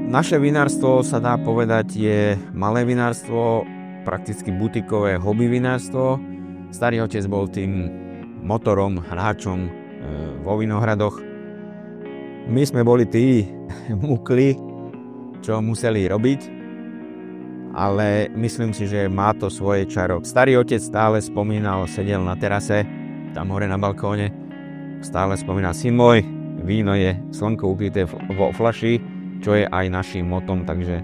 Naše vinárstvo sa dá povedať je malé vinárstvo, prakticky butikové hobby vinárstvo. Starý otec bol tým motorom, hráčom vo vinohradoch. My sme boli tí mukli, čo museli robiť, ale myslím si, že má to svoje čaro. Starý otec stále spomínal, sedel na terase, tam hore na balkóne, stále spomínal: syn môj, víno je slnko ukryté vo fľaši, čo je aj našim motom, takže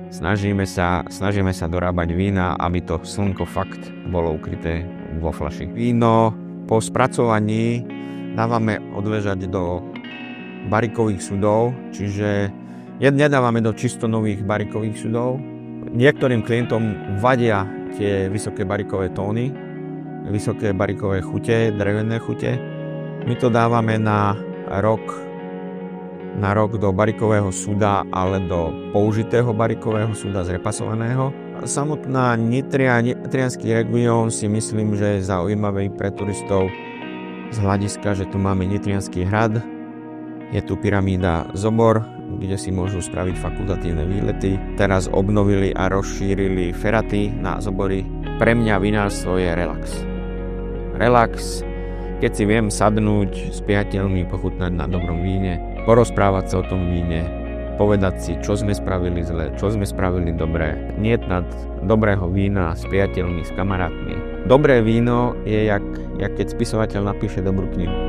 snažíme sa dorábať vína, aby to slnko fakt bolo ukryté vo fľaši. Víno po spracovaní dávame odvežať do barikových sudov, čiže nedávame do čisto nových barikových sudov. Niektorým klientom vadia tie vysoké barikové tóny, vysoké barikové chute, drevené chute. My to dávame na rok do barikového suda, ale do použitého barikového suda zrepasovaného. Samotná nitriansky región si myslím, že je zaujímavý pre turistov z hľadiska, že tu máme Nitriansky hrad, je tu pyramída Zobor, kde si môžu spraviť fakultatívne výlety. Teraz obnovili a rozšírili feraty na Zobory. Pre mňa vinárstvo je relax. Relax, keď si viem sadnúť s priateľmi, pochutnať na dobrom víne, porozprávať sa o tom víne, povedať si, čo sme spravili zle, čo sme spravili dobré. Niet nad dobrého vína s priateľmi, s kamarátmi. Dobré víno je jak keď spisovateľ napíše dobrú knihu.